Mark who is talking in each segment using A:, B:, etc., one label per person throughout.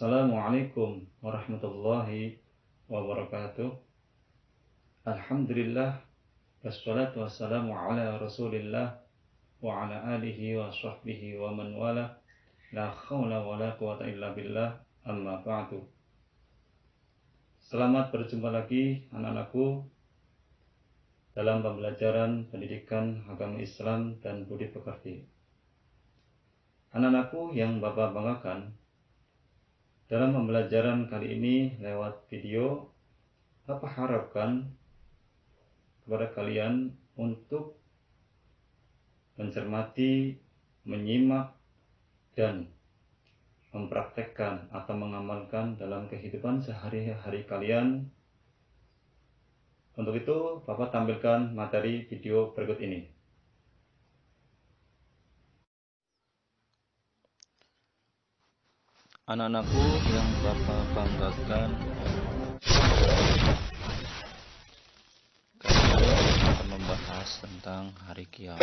A: Assalamualaikum warahmatullahi wabarakatuh. Alhamdulillah, wassalatu wassalamu ala rasulillah wa ala alihi wa sahbihi wa man wala. La khawla wa la quwata illa billah, amma ba'du. Selamat berjumpa lagi anak-anakku dalam pembelajaran pendidikan agama Islam dan budi pekerti. Anak-anakku yang Bapak banggakan, dalam pembelajaran kali ini lewat video, Bapak harapkan kepada kalian untuk mencermati, menyimak, dan mempraktekkan atau mengamalkan dalam kehidupan sehari-hari kalian. Untuk itu, Bapak tampilkan materi video berikut ini.
B: Anak-anakku yang Bapak banggakan, kami akan membahas tentang hari kiamat.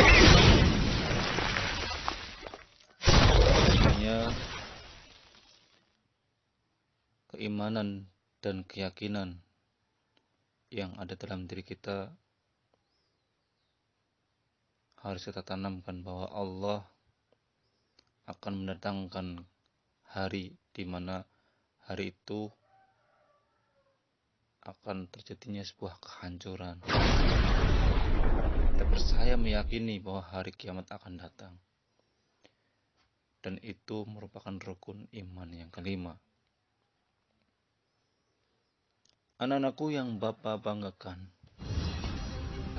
B: Tentunya keimanan dan keyakinan yang ada dalam diri kita harus kita tanamkan bahwa Allah akan mendatangkan hari di mana hari itu akan terjadinya sebuah kehancuran. Kita percaya meyakini bahwa hari kiamat akan datang. Dan itu merupakan rukun iman yang kelima. Anak-anakku yang Bapak banggakan,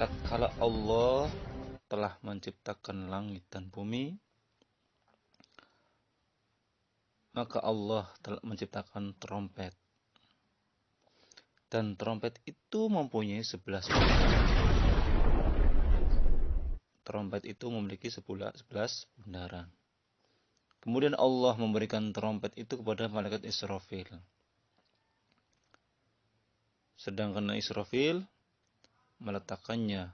B: tatkala Allah telah menciptakan langit dan bumi, maka Allah telah menciptakan trompet. Dan trompet itu mempunyai 11 bundaran. Trompet itu memiliki 11 bundaran. Kemudian Allah memberikan trompet itu kepada malaikat Israfil. Sedangkan Israfil meletakkannya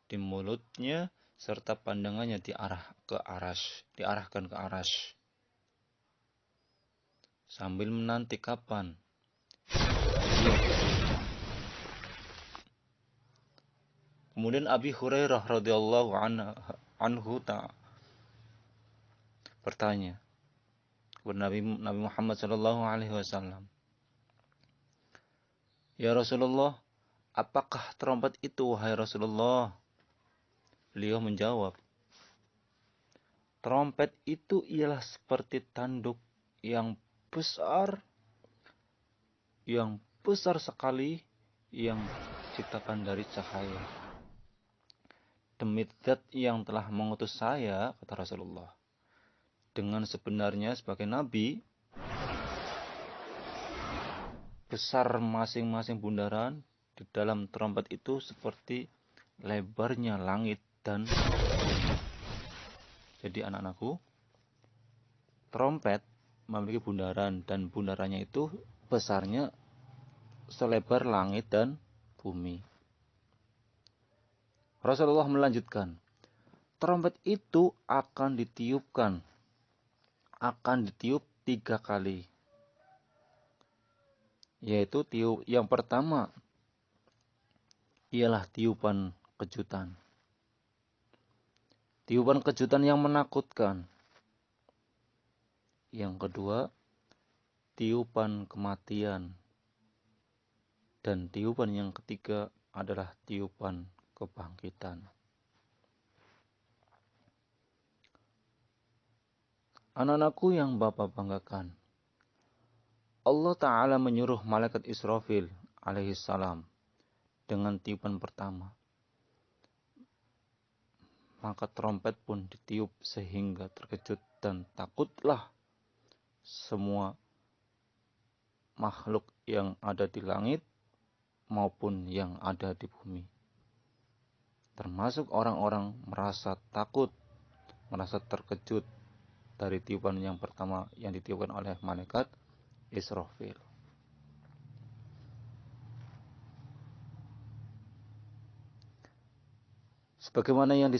B: di mulutnya serta pandangannya diarahkan ke arasy. Sambil menanti kapan Kemudian Abi Hurairah radhiyallahu anhu bertanya kepada Nabi Muhammad sallallahu alaihi wasallam, "Ya Rasulullah, apakah trompet itu wahai Rasulullah?" Beliau menjawab, "Trompet itu ialah seperti tanduk yang besar sekali yang diciptakan dari cahaya. Demi Zat yang telah mengutus saya," kata Rasulullah, "dengan sebenarnya sebagai nabi, besar masing-masing bundaran di dalam trompet itu seperti lebarnya langit dan bumi." Jadi anak-anakku, trompet memiliki bundaran dan bundarannya itu besarnya selebar langit dan bumi. Rasulullah melanjutkan, trompet itu akan ditiup 3 kali. Yaitu yang pertama ialah tiupan kejutan. Tiupan kejutan yang menakutkan. Yang kedua, tiupan kematian. Dan tiupan yang ketiga adalah tiupan kebangkitan. Anak-anakku yang Bapak banggakan, Allah Ta'ala menyuruh malaikat Israfil alaihissalam dengan tiupan pertama. Maka trompet pun ditiup sehingga terkejut dan takutlah semua makhluk yang ada di langit maupun yang ada di bumi. Termasuk orang-orang merasa takut, merasa terkejut dari tiupan yang pertama yang ditiupkan oleh malaikat Israfil. Sebagaimana yang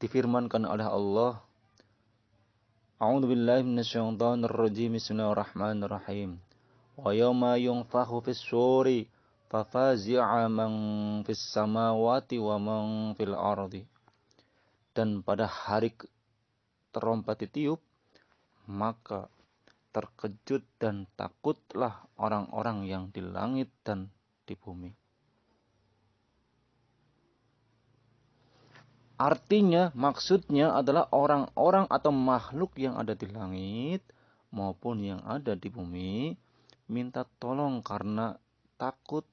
B: difirmankan oleh Allah A'udzu billahi minasyaitonir rajim. Bismillahirrahmanirrahim. Wa yauma yunfakhu fis-suri fafazi'a man fis samawati wa man fil ardi. Dan pada hari terompet ditiup, maka terkejut dan takutlah orang-orang yang di langit dan di bumi. Artinya, maksudnya adalah orang-orang atau makhluk yang ada di langit maupun yang ada di bumi minta tolong karena takut.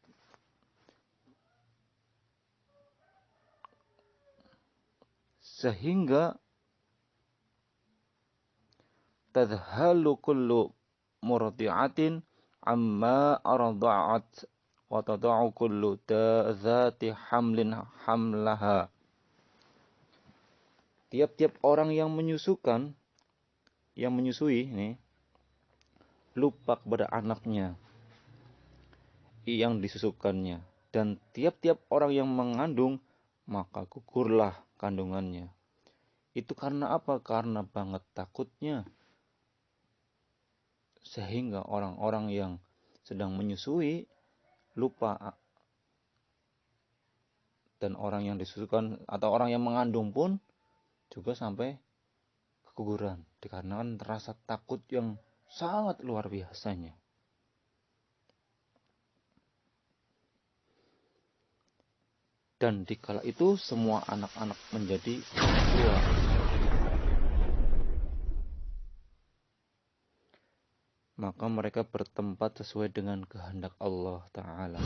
B: Sehingga tadhalu kullu murdi'atin amma arda'at wa tada'u kullu dzati hamlin hamlaha. Tiap-tiap orang yang menyusukan, yang menyusui ini, lupa kepada anaknya yang disusukannya. Dan tiap-tiap orang yang mengandung, maka gugurlah kandungannya. Itu karena apa? Karena banget takutnya. Sehingga orang-orang yang sedang menyusui lupa. Dan orang yang disusukan atau orang yang mengandung pun juga sampai keguguran dikarenakan rasa takut yang sangat luar biasanya. Dan dikala itu semua anak-anak menjadi tua. Maka mereka bertempat sesuai dengan kehendak Allah Ta'ala.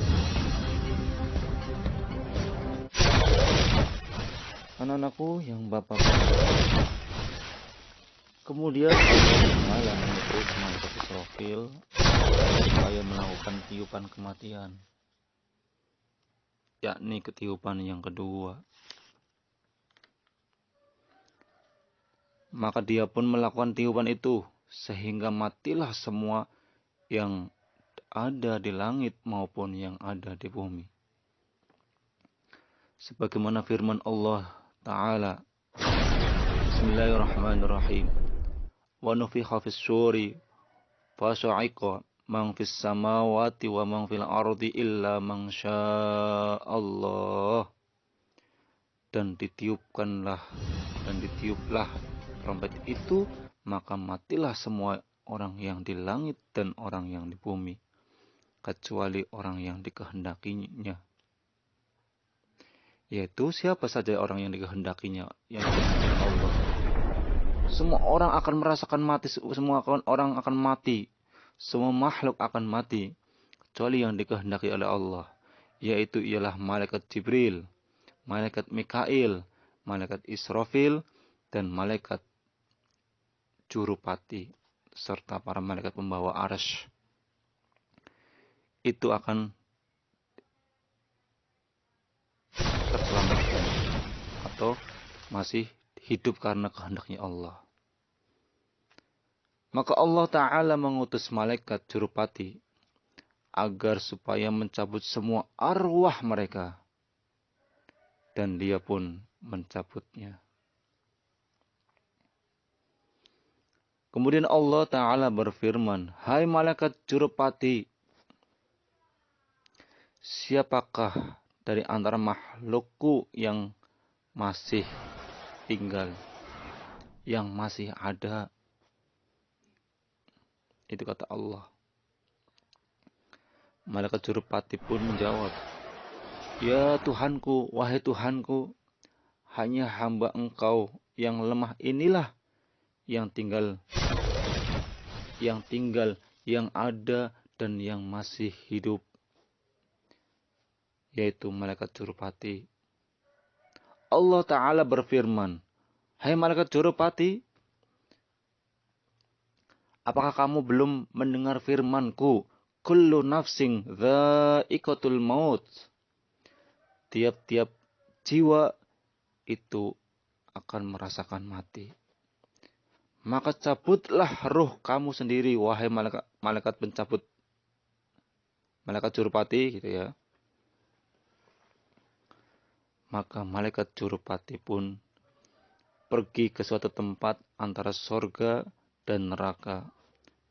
B: Anak-anakku yang Bapak kemudian Allah mengutus malaikat Israfil supaya melakukan tiupan kematian, yakni ketiupan yang kedua. Maka dia pun melakukan tiupan itu sehingga matilah semua yang ada di langit maupun yang ada di bumi. Sebagaimana firman Allah Ta'ala, Bismillahirrahmanirrahim. Wa nufikha fis suri fasa'iqa man fis samawati wa man fil ardi illa man sya'allah. Dan ditiuplah trompet itu, maka matilah semua orang yang di langit dan orang yang di bumi, kecuali orang yang dikehendakinya. Yaitu siapa saja orang yang dikehendakinya, yang dikehendaki Allah. Semua orang akan merasakan mati, semua orang akan mati, semua makhluk akan mati, kecuali yang dikehendaki oleh Allah, yaitu ialah malaikat Jibril, malaikat Mikail, malaikat Israfil, dan malaikat Jurupati, serta para malaikat pembawa arsy. Itu akan terselamatkan atau masih hidup karena kehendaknya Allah. Maka Allah Ta'ala mengutus malaikat Jurupati agar supaya mencabut semua arwah mereka. Dan dia pun mencabutnya. Kemudian Allah Ta'ala berfirman, hai malaikat Jurupati, siapakah dari antara makhlukku yang masih tinggal, yang masih ada? Itu kata Allah. Malaikat Jurupati pun menjawab, ya Tuhanku, wahai Tuhanku, hanya hamba Engkau yang lemah inilah yang tinggal, yang ada dan yang masih hidup, yaitu malaikat Jurupati. Allah Ta'ala berfirman, hai malaikat Jurupati, apakah kamu belum mendengar firmanku, kullu nafsin dha'iqatul maut, tiap-tiap jiwa itu akan merasakan mati. Maka cabutlah ruh kamu sendiri, wahai malaikat pencabut, malaikat Jurupati, gitu ya. Maka malaikat Jurupati pun pergi ke suatu tempat antara surga dan neraka,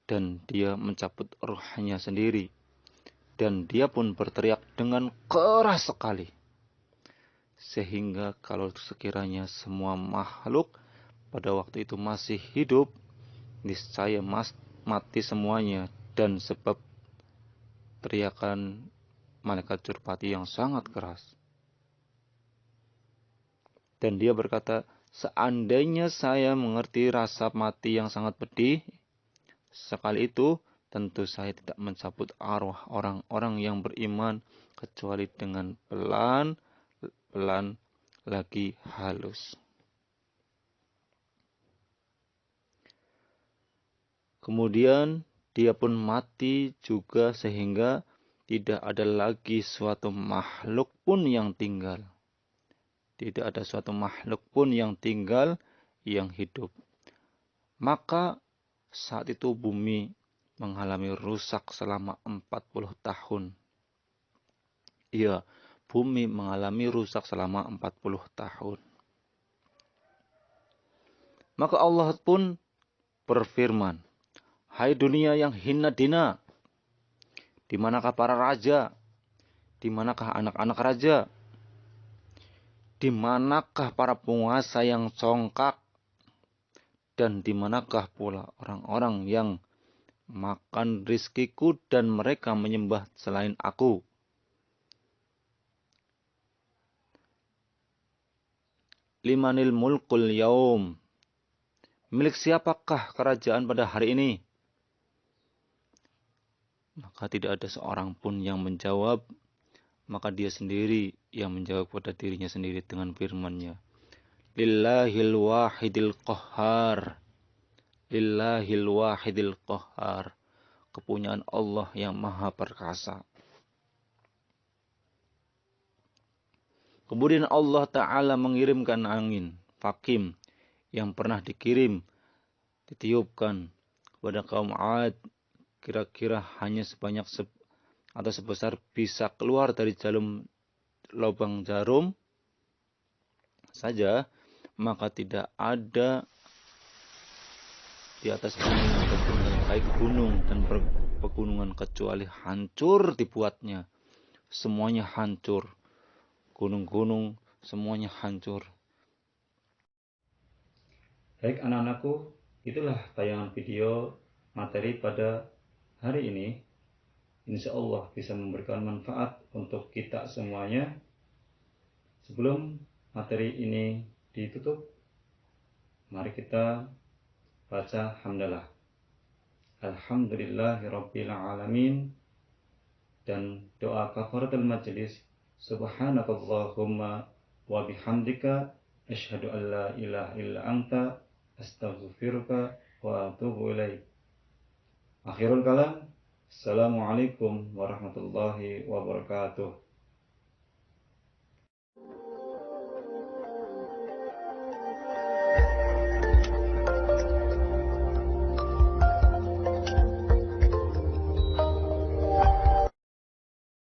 B: dan dia mencabut ruhnya sendiri, dan dia pun berteriak dengan keras sekali, sehingga kalau sekiranya semua makhluk pada waktu itu masih hidup, niscaya mati semuanya, dan sebab teriakan malaikat jurupati yang sangat keras. Dan dia berkata, seandainya saya mengerti rasa mati yang sangat pedih, sekali itu tentu saya tidak mencabut arwah orang-orang yang beriman kecuali dengan pelan-pelan lagi halus. Kemudian dia pun mati juga sehingga tidak ada lagi suatu makhluk pun yang tinggal. Tidak ada suatu makhluk pun yang tinggal, yang hidup. Maka saat itu bumi mengalami rusak selama 40 tahun. Iya, bumi mengalami rusak selama 40 tahun. Maka Allah pun berfirman, hai dunia yang hina dina, di manakah para raja? Di manakah anak-anak raja? Di manakah para penguasa yang congkak? Dan di manakah pula orang-orang yang makan rizkiku dan mereka menyembah selain aku? Limanil mulkul yaum. Milik siapakah kerajaan pada hari ini? Maka tidak ada seorang pun yang menjawab. Maka dia sendiri yang menjawab pada dirinya sendiri dengan firman-Nya. Lillahil wahidil qahhar. Lillahil wahidil qahhar. Kepunyaan Allah yang maha perkasa. Kemudian Allah Ta'ala mengirimkan angin, Fakim, yang pernah ditiupkan kepada kaum Ad, kira-kira hanya sebanyak atau sebesar bisa keluar dari lubang jarum saja, maka tidak ada di atas bumi ataupun baik gunung dan pegunungan kecuali hancur dibuatnya. Semuanya hancur. Gunung-gunung semuanya hancur.
A: Baik anak-anakku, itulah tayangan video materi pada hari ini. Insya Allah bisa memberikan manfaat untuk kita semuanya. Sebelum materi ini ditutup, mari kita baca hamdalah. Alhamdulillahirabbil alamin, dan doa kafaratul majlis. Subhanakallahumma wa bihamdika asyhadu an la ilaha illa anta astaghfiruka wa atubu ilaik. Akhirul kalam. Assalamualaikum warahmatullahi wabarakatuh.